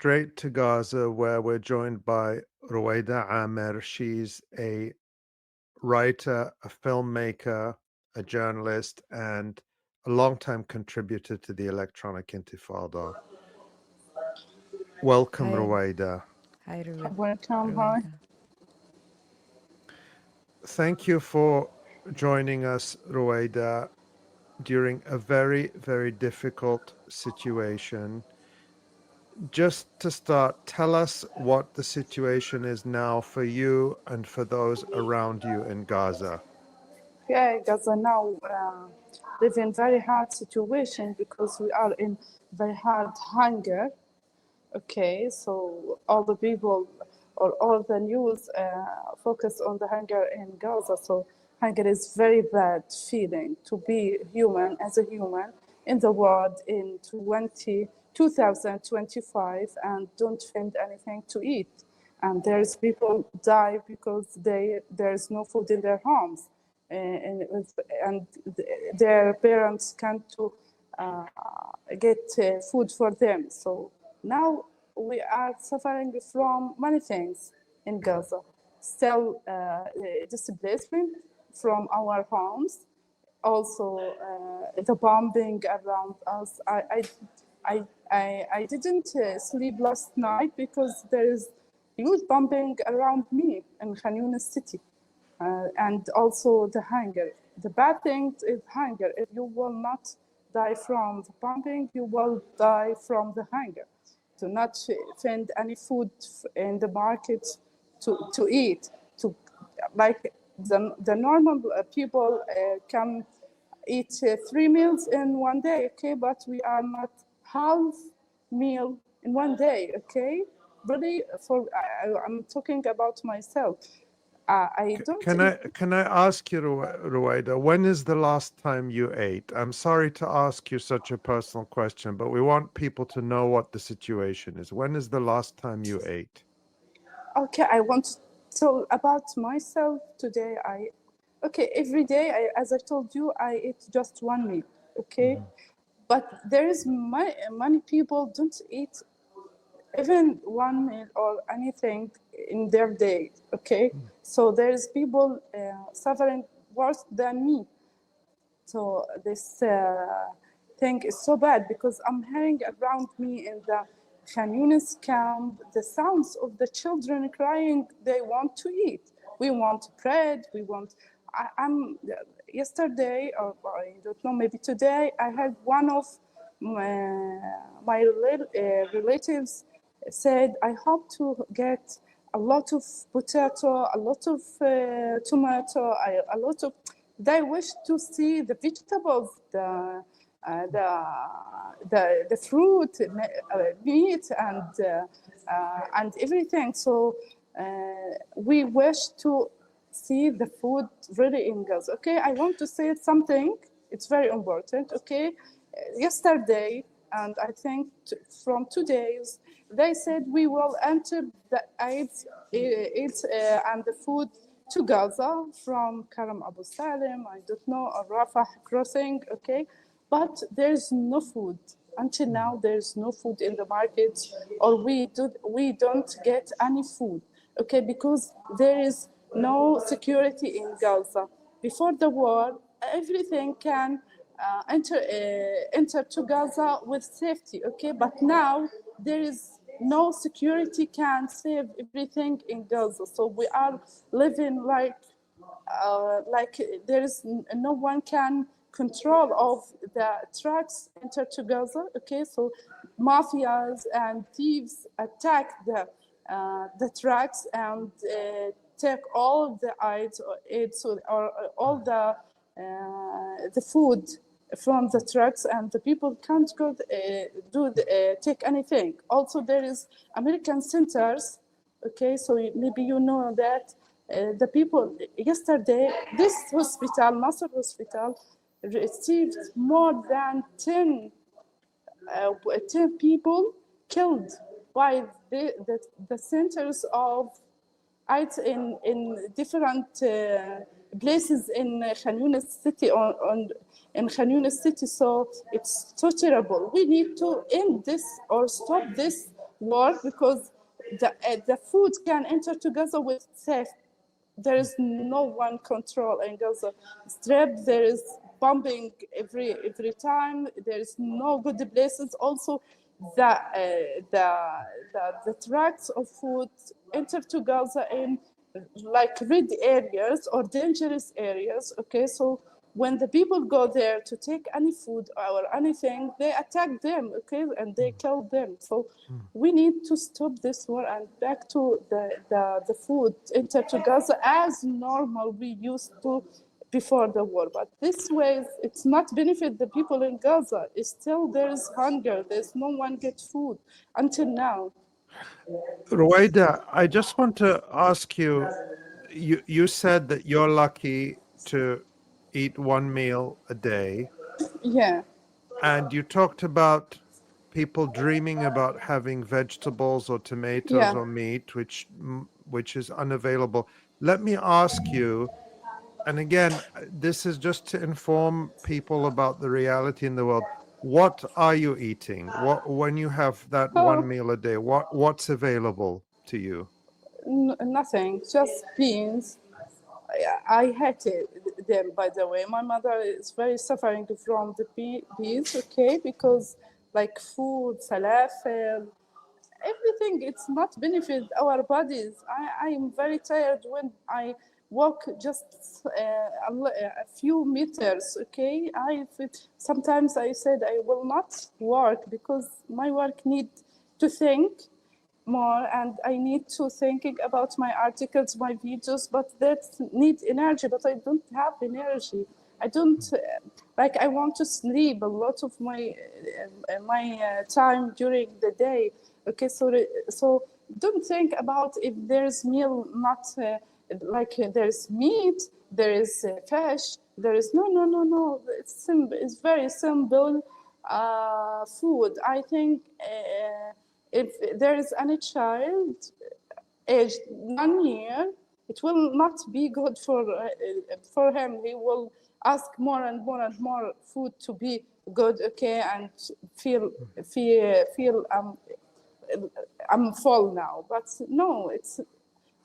straight to Gaza, where we're joined by Ruwaida Amer. She's a writer, a filmmaker, a journalist, and a longtime contributor to the Electronic Intifada. Welcome, Hi, Ruwaida. hi, Welcome, hi. Ruwaida. Thank you for joining us, Ruwaida, during a very, very difficult situation. Just to start, tell us what the situation is now for you and for those around you in Gaza. Yeah, Gaza now live in very hard situation because we are in very hard hunger. Okay, so all the people or all the news focus on the hunger in Gaza. So hunger is very bad feeling to be human as a human in the world in 2025 and don't find anything to eat. And there's people die because there's no food in their homes. And their parents can't to get food for them. So now we are suffering from many things in Gaza. Still displacement from our homes. Also the bombing around us. I didn't sleep last night because there is huge bombing around me in Khan Younis city. And also the hunger. The bad thing is hunger. If you will not die from the bombing, you will die from the hunger. To not find any food in the market to eat. To like the normal people can eat 3 meals in one day, okay? But we are not half meal in one day, okay? Really, I'm talking about myself. I don't. Can I ask you, Ruwaida, when is the last time you ate? I'm sorry to ask you such a personal question, but we want people to know what the situation is. When is the last time you ate? Okay, I want to tell about myself today. Every day, as I told you, I eat just one meal, okay? But there is many people don't eat even one meal or anything in their day, okay? So there's people suffering worse than me. So this thing is so bad because I'm hearing around me in the Khan Younis camp the sounds of the children crying. They want to eat. We want bread. We want. Yesterday, or I don't know, maybe today, I had one of my relatives said, I hope to get a lot of potato, a lot of tomato, a lot of. They wish to see the vegetables, the fruit, meat, and everything. So we wish to see the food really in Gaza. Okay, I want to say something. It's very important. Okay, yesterday, and I think from 2 days, they said we will enter the aid and the food to Gaza from Karam Abu Salim, I don't know, or Rafah crossing, okay? But there's no food. Until now, there's no food in the market, or we don't get any food, okay? Because there is no security in Gaza. Before the war, everything can enter to Gaza with safety, okay? But now there is no security can save everything in Gaza. So we are living like there is no one can control of the trucks enter to Gaza. Okay, so mafias and thieves attack the trucks and take all the aids or all the food from the trucks, and the people can't go take anything. Also, there is American centers. Okay, so maybe you know that the people yesterday, this hospital, Nasser Hospital, received more than 10 people killed by the centers of AIDS in different places in Khan Younis city in Khan Younis city. So it's so terrible. We need to end this or stop this war because the food can enter to Gaza with safe. There is no one control in Gaza Strip. There is bombing every time. There is no good places. Also, the trucks of food enter to Gaza in like red areas or dangerous areas. Okay, so when the people go there to take any food or anything, they attack them, okay, and they kill them. So we need to stop this war and back to the food enter to Gaza as normal we used to before the war. But this way, it's not benefit the people in Gaza. It's still there's hunger. There's no one get food until now. Ruwaida, I just want to ask you, you said that you're lucky to eat one meal a day, Yeah, and you talked about people dreaming about having vegetables or tomatoes yeah. or meat, which is unavailable. Let me ask you, and again, this is just to inform people about the reality in the world. What are you eating? What when you have that one Oh, meal a day? What's available to you? nothing, just beans. I hated them, by the way. My mother is very suffering from the bees, okay, because like food, falafel, everything, it's not benefit our bodies. I am very tired when I walk just a few meters, okay. Sometimes I said I will not work because my work need to think more and I need to thinking about my articles, my videos, but that need energy, but I don't have energy. I don't like I want to sleep a lot of my time during the day. Okay, so don't think about if there's meal not there's meat, there is fish, there is no. It's very simple food. I think if there is any child aged 1 year, it will not be good for him. He will ask more and more and more food to be good, okay, and feel I'm full now. But no, it's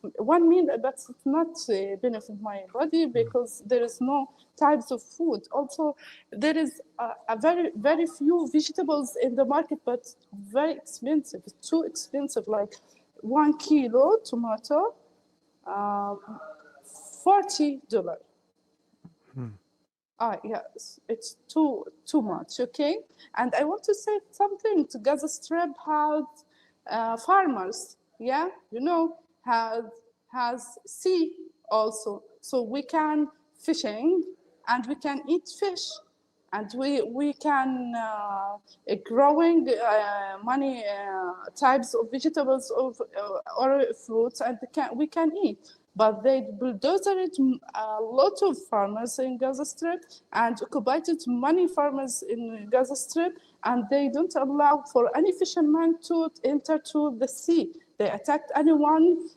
1 meal, but it's not benefit my body because there is no types of food. Also, there is a very few vegetables in the market, but very expensive. It's too expensive. Like 1 kilo tomato, uh, $40. Yes, it's too much. Okay, and I want to say something. To Gaza Strip has farmers. Yeah, has sea also, so we can fishing and we can eat fish, and we can growing many types of vegetables or fruits, and we can eat. But they bulldozed a lot of farmers in Gaza Strip and occupied many farmers in Gaza Strip, and they don't allow for any fisherman to enter to the sea. They attacked anyone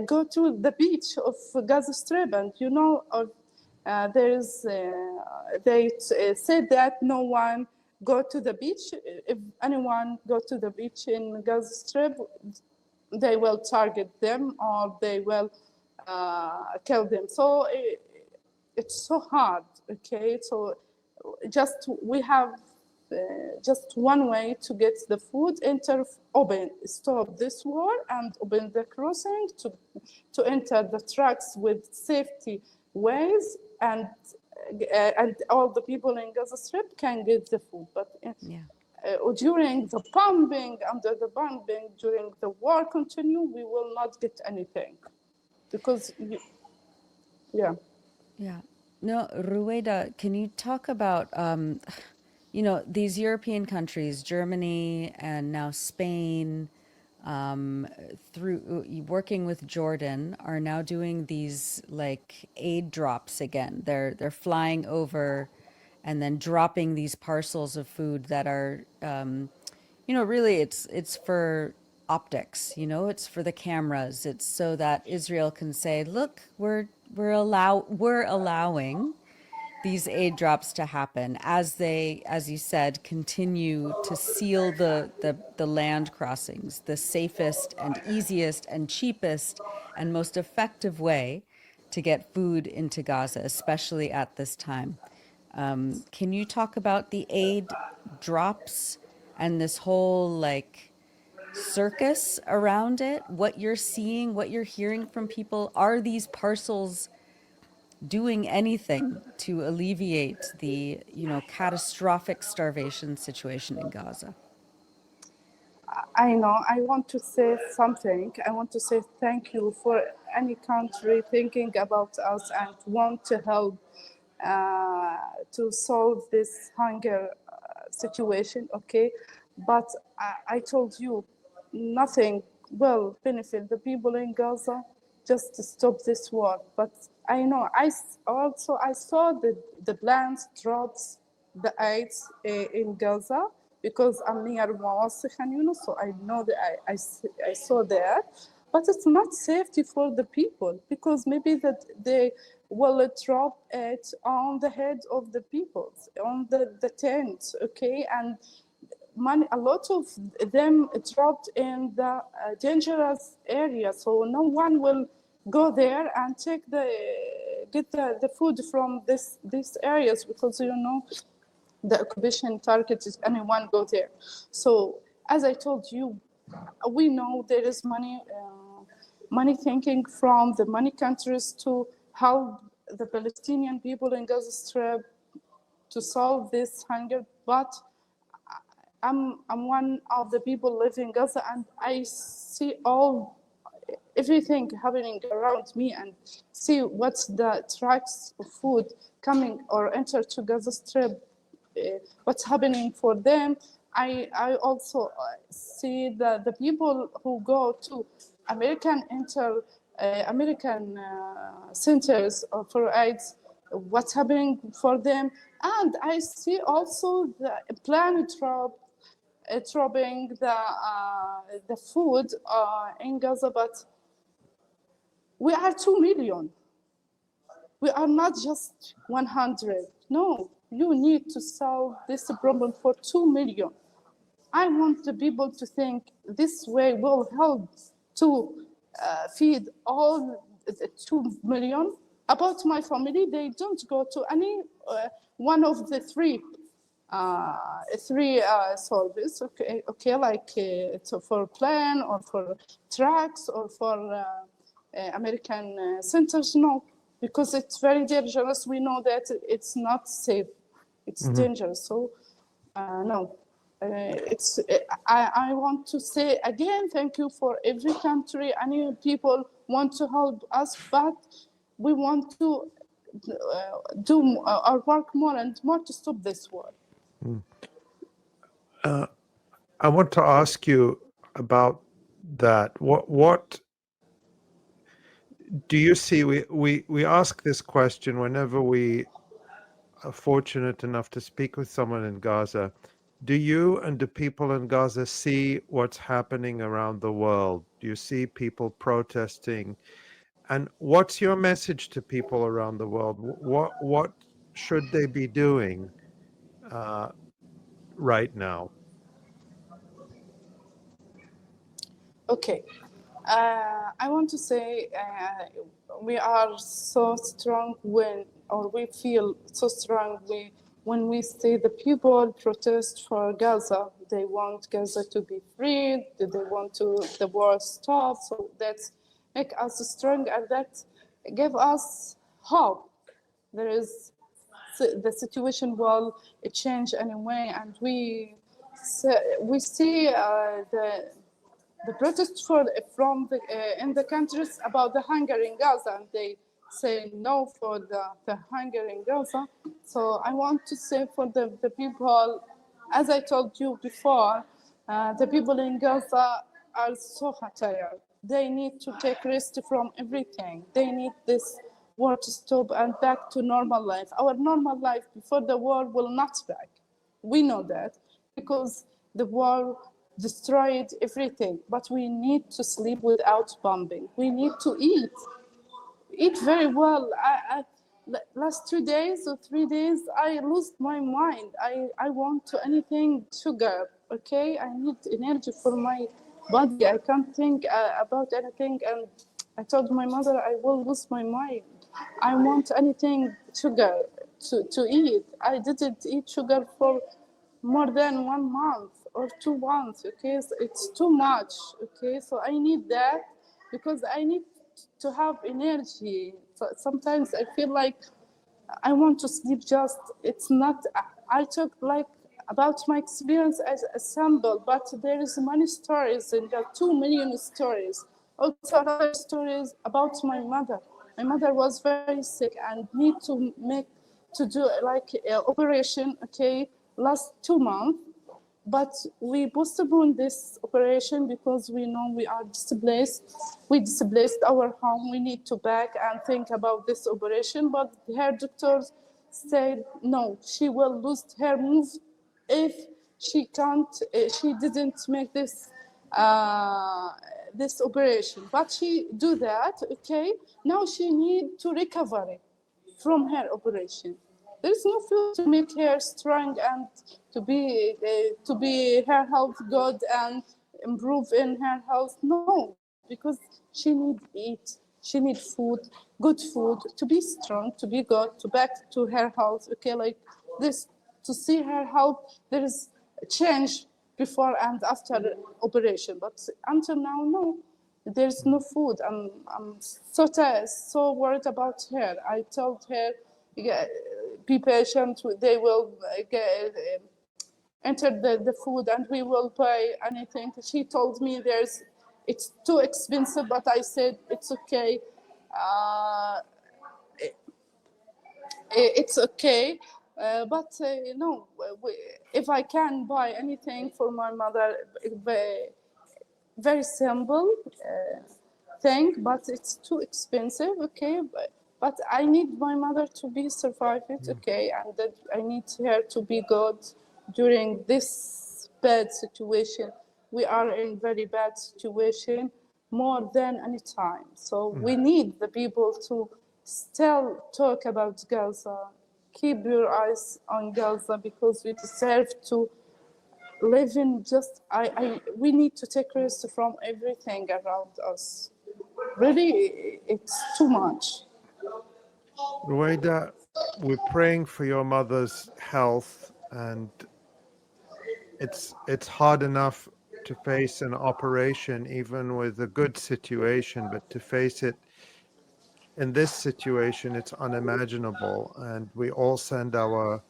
go to the beach of Gaza Strip, and they said that no one go to the beach. If anyone go to the beach in Gaza Strip, they will target them or they will kill them. So it's so hard, okay? So just we have just one way to get the food, stop this war and open the crossing to enter the trucks with safety ways, and all the people in Gaza Strip can get the food. But during the bombing, under the bombing, during the war continue, we will not get anything because, yeah. Yeah. No, Ruwaida, can you talk about, these European countries, Germany and now Spain, through working with Jordan, are now doing these like aid drops again. They're flying over and then dropping these parcels of food that are, really it's for optics, it's for the cameras. It's so that Israel can say, look, we're allowing these aid drops to happen as they, as you said, continue to seal the land crossings, the safest and easiest and cheapest and most effective way to get food into Gaza, especially at this time. Can you talk about the aid drops and this whole like circus around it? What you're seeing, what you're hearing from people? Are these parcels doing anything to alleviate the, catastrophic starvation situation in Gaza? I know. I want to say something. I want to say thank you for any country thinking about us and want to help to solve this hunger situation. Okay, but I told you, nothing will benefit the people in Gaza just to stop this war. But I know. I saw the plans drops the aids in Gaza because I'm near Mawassi Khan Yunus, so I know that I saw that. But it's not safety for the people because maybe that they will drop it on the head of the people, on the tents, okay? And a lot of them dropped in the dangerous area, so no one will go there and get the food from these areas because the occupation target is anyone go there. So as I told you, we know there is money thinking from the money countries to help the Palestinian people in Gaza Strip to solve this hunger, but I'm one of the people living in Gaza and I see everything happening around me and see what's the trucks of food coming or enter to Gaza Strip, what's happening for them. I also see the people who go to American centers for AIDS, what's happening for them. And I see also the plan dropping the food in Gaza, but we are 2 million. We are not just 100. No, you need to solve this problem for 2 million. I want the people to think this way will help to feed all the 2 million. About my family, they don't go to any one of the three service, okay, like for plan or for trucks or for American centers, no, because it's very dangerous. We know that it's not safe. It's dangerous. So no, I want to say again, thank you for every country. Any people want to help us, but we want to do our work more and more to stop this war. I want to ask you about that. What do you see? We ask this question whenever we are fortunate enough to speak with someone in Gaza. Do you and the people in Gaza see what's happening around the world? Do you see people protesting? And what's your message to people around the world? What should they be doing right now? Okay. I want to say we are so strong we feel so strong when we see the people protest for Gaza. They want Gaza to be freed, they want the war stop. So that's make us strong and that give us hope. The situation will change anyway, and we see the protest in the countries about the hunger in Gaza, and they say no for the hunger in Gaza. So I want to say for the people, as I told you before, the people in Gaza are so tired. They need to take rest from everything. They need this war to stop and back to normal life. Our normal life before the war will not back. We know that because the war destroyed everything, but we need to sleep without bombing. We need to eat very well. last 2 days or 3 days, I lost my mind. I want to anything sugar, okay? I need energy for my body. I can't think about anything. And I told my mother, I will lose my mind. I want anything sugar to eat. I didn't eat sugar for more than 1 month or 2 months, okay? So it's too much, okay? So I need that because I need to have energy. So sometimes I feel like I want to sleep just, it's not, I talk like about my experience as a sample, but there is many stories and there are 2 million stories. Also another stories about my mother. My mother was very sick and need to do like an operation, okay, last 2 months. But we postponed this operation because we know we are displaced. We displaced our home. We need to back and think about this operation. But her doctors said, no, she will lose her move if she can't, she didn't make this operation. But she do that, okay? Now she need to recover from her operation. There is no food to make her strong and to be her health good and improve in her health. No, because she need eat, she need food, good food to be strong, to be good, to back to her health. Okay, like this to see her health. There is a change before and after operation, but until now, no. There's no food. I'm so worried about her. I told her, be patient. They will enter the food, and we will buy anything. She told me it's too expensive, but I said it's okay. It's okay. But no, if I can buy anything for my mother, very simple thing, but it's too expensive, okay? But I need my mother to be survived, okay? And that I need her to be good during this bad situation. We are in very bad situation more than any time. So we need the people to still talk about Gaza. Keep your eyes on Gaza because we deserve to living just we need to take risks from everything around us. Really, it's too much. Ruwaida, we're praying for your mother's health, and it's hard enough to face an operation even with a good situation, but to face it in this situation, it's unimaginable. And we all send our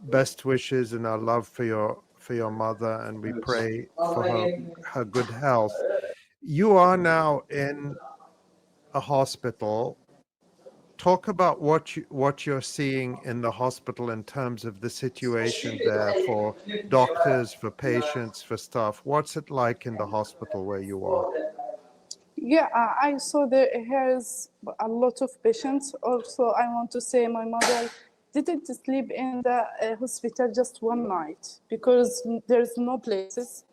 best wishes and our love for your mother, and we pray for her good health. You are now in a hospital. Talk about what you're seeing in the hospital in terms of the situation there for doctors, for patients, for staff. What's it like in the hospital where you are? Yeah, I saw there has a lot of patients. Also, I want to say my mother didn't sleep in the hospital just one night because there's no places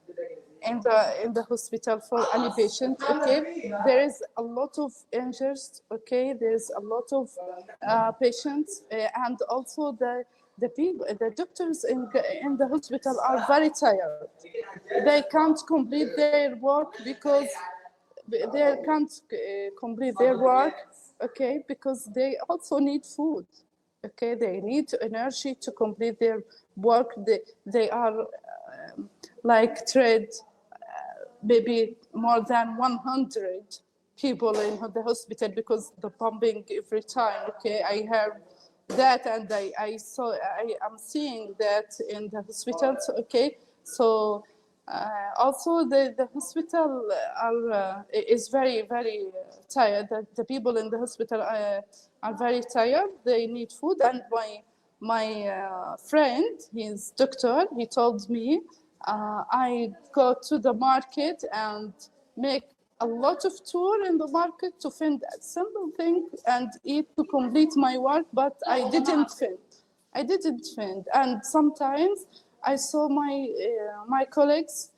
in the hospital for any patient. Okay, there is a lot of injured. Okay, there's a lot of patients, and also the people, the doctors in the hospital are very tired. They can't complete their work because they can't complete their work, okay, because they also need food, okay, they need energy to complete their work. They are like trade maybe more than 100 people in the hospital because the pumping every time, okay, I heard that and I saw, I'm seeing that in the hospitals, okay, so also the hospital is very, very tired. The people in the hospital are very tired. They need food. And my friend, his doctor, he told me, I go to the market and make a lot of tour in the market to find a simple thing and eat to complete my work, but I didn't find. And sometimes I saw my colleagues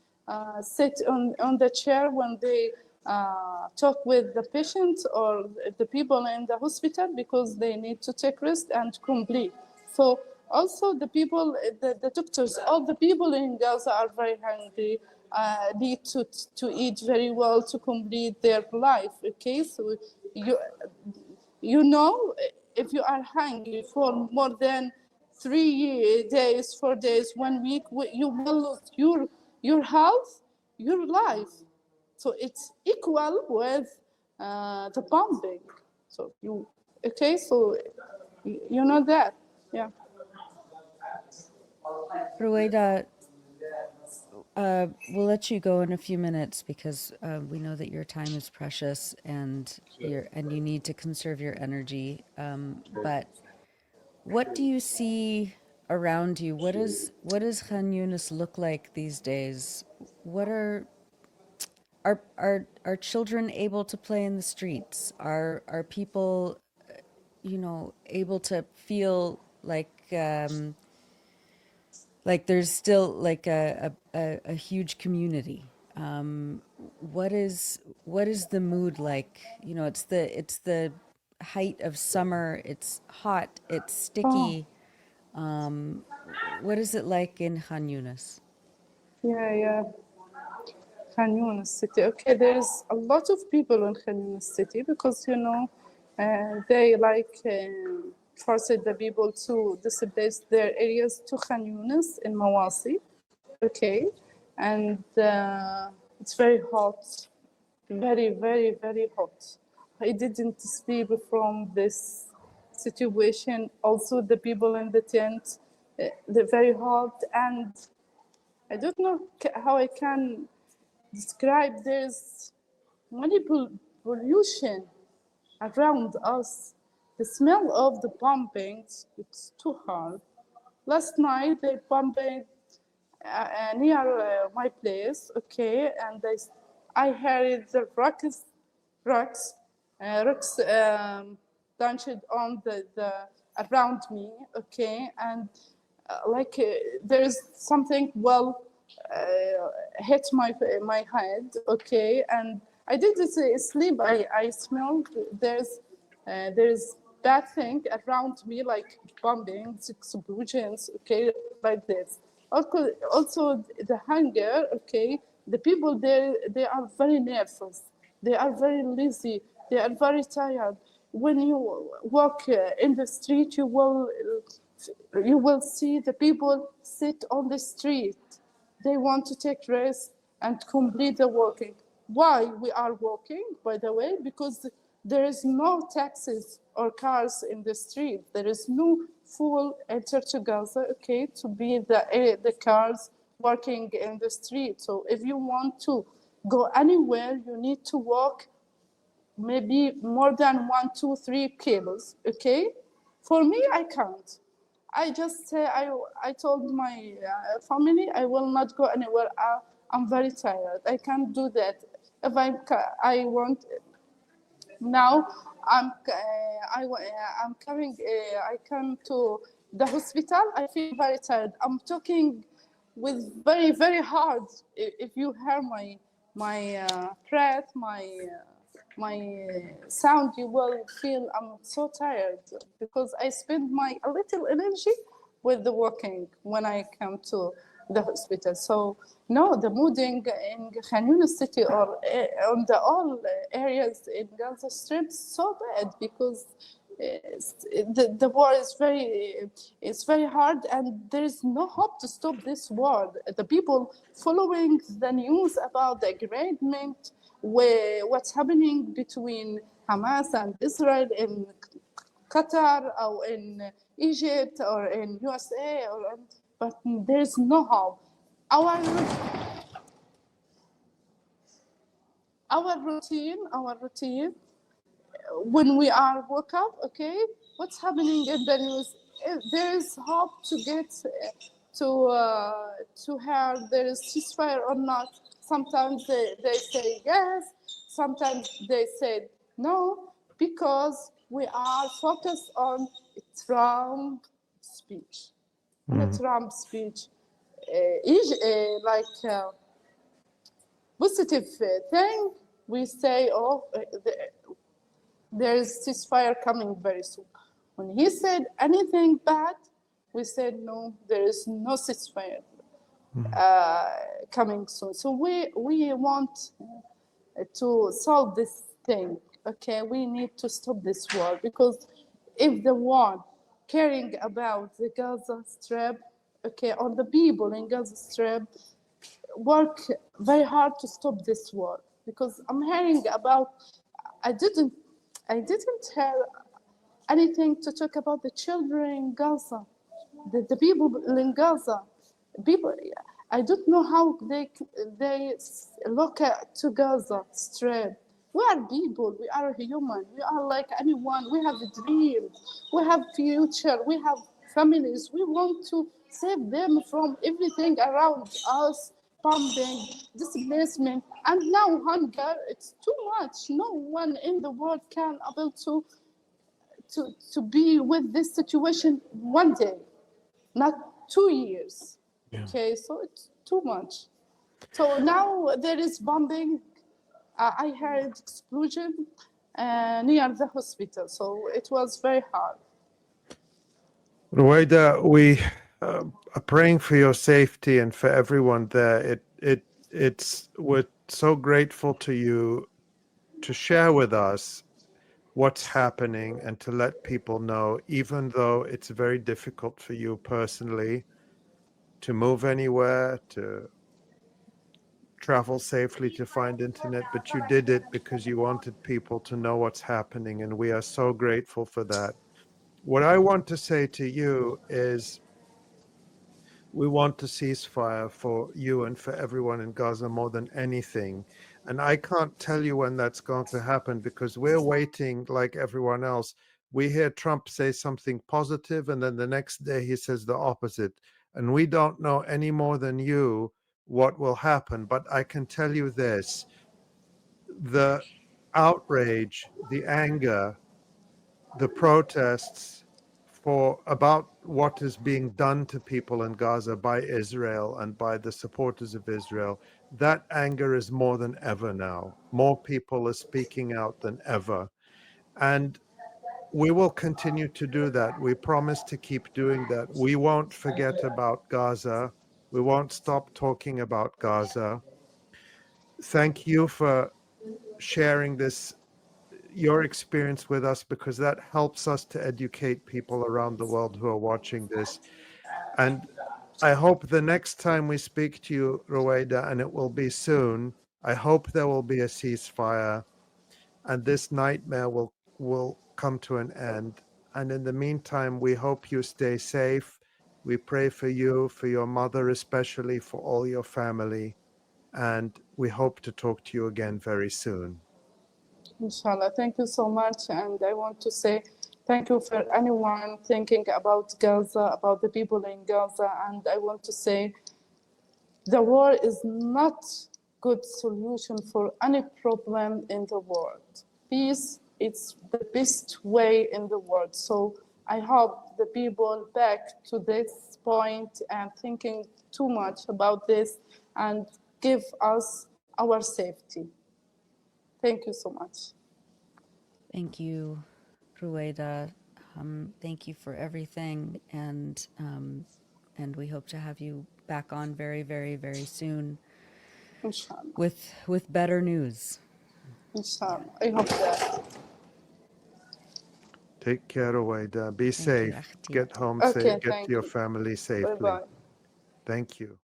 sit on the chair when they talk with the patients or the people in the hospital because they need to take rest and complete. So also the people, the doctors, all the people in Gaza are very hungry, need to eat very well to complete their life. Okay, so you know, if you are hungry for more than 3 days, 4 days, 1 week, you will lose your health, your life. So it's equal with the bombing. So okay, so you know that, yeah. Ruwaida, we'll let you go in a few minutes because we know that your time is precious and you need to conserve your energy. But what do you see around you? What does Khan Yunis look like these days? What are children able to play in the streets? Are people, able to feel like there's still like a huge community? What is the mood like? It's the height of summer. It's hot. It's Oh, sticky. What is it like in Khan Yunis? yeah. Khan Yunis city. Okay, there's a lot of people in Khan Yunis city because they forced the people to displace their areas to Khan Yunis in Mawasi. Okay, and it's very hot, very, very, very hot. I didn't sleep from this situation. Also, the people in the tent, they're very hot, and I don't know how I can describe. There's many pollution around us. The smell of the pumping, it's too hard. Last night they pumped near my place, okay, and I heard the rocks launched on the around me, okay, and there's something hit my head, okay, and I didn't sleep. I smelled there's bad thing around me, like bombings, explosions, okay, like this. Also the hunger, okay. The people there, they are very nervous. They are very lazy. They are very tired. When you walk in the street, you will see the people sit on the street. They want to take rest and complete the walking. Why we are walking, by the way? Because there is no taxis or cars in the street. There is no full enter to Gaza, okay, to be the cars working in the street. So if you want to go anywhere, you need to walk maybe more than 1, 2, 3 cables, okay? For me, I can't. I just say, I told my family, I will not go anywhere. I'm very tired. I can't do that. If I want, now I'm coming, I come to the hospital. I feel very tired. I'm talking with very, very hard. If you hear my breath, my sound, you will feel I'm so tired because I spend my a little energy with the walking when I come to the hospital. So no, the mooding in Khan Yunis city or on the all areas in Gaza Strip is so bad because the war is it's very hard, and there is no hope to stop this war. The people following the news about the agreement, what's happening between Hamas and Israel in Qatar or in Egypt or in USA, but there's no hope. Our routine, when we are woke up, okay, what's happening in the news? There is hope to get to have there is ceasefire or not. Sometimes they say yes, sometimes they say no, because we are focused on Trump speech. On a Trump speech, positive thing, we say, oh, there is ceasefire coming very soon. When he said anything bad, we said, no, there is no ceasefire coming soon. So we want to solve this thing. Okay, we need to stop this war, because if the war caring about the Gaza Strip, okay, or the people in Gaza Strip, work very hard to stop this war. Because I'm hearing about, I didn't hear anything to talk about the children in Gaza, the people in Gaza. People, I don't know how they look to Gaza Strip. We are people, we are human, we are like anyone, we have a dream, we have future, we have families, we want to save them from everything around us, bombing, displacement, and now hunger. It's too much. No one in the world can able to be with this situation one day, not 2 years. Yeah. Okay, so it's too much. So now there is bombing. I heard explosion near the hospital, so it was very hard. Ruwaida, we are praying for your safety and for everyone there. We're so grateful to you to share with us what's happening and to let people know, even though it's very difficult for you personally to move anywhere, to travel safely, to find internet, but you did it because you wanted people to know what's happening, and we are so grateful for that. What I want to say to you is we want a ceasefire for you and for everyone in Gaza more than anything. And I can't tell you when that's going to happen because we're waiting like everyone else. We hear Trump say something positive, and then the next day he says the opposite. And we don't know any more than you what will happen. But I can tell you this: the outrage, the anger, the protests for about what is being done to people in Gaza by Israel and by the supporters of Israel, that anger is more than ever now. More people are speaking out than ever. And we will continue to do that. We promise to keep doing that. We won't forget about Gaza. We won't stop talking about Gaza. Thank you for sharing your experience with us, because that helps us to educate people around the world who are watching this. And I hope the next time we speak to you, Ruwaida, and it will be soon, I hope there will be a ceasefire and this nightmare will come to an end. And in the meantime, we hope you stay safe. We pray for you, for your mother, especially for all your family. And we hope to talk to you again very soon. Inshallah, thank you so much. And I want to say thank you for anyone thinking about Gaza, about the people in Gaza. And I want to say the war is not good solution for any problem in the world. Peace is the best way in the world. So I hope the people back to this point and thinking too much about this and give us our safety. Thank you so much. Thank you, Ruwaida. Thank you for everything, and we hope to have you back on very, very, very soon Inshallah. with better news. Inshallah. I hope that. Take care, Ruwaida. Be Thank you, safe. أختي. Get home Okay, safe. Get thank to your you. family safely. Bye-bye. Thank you.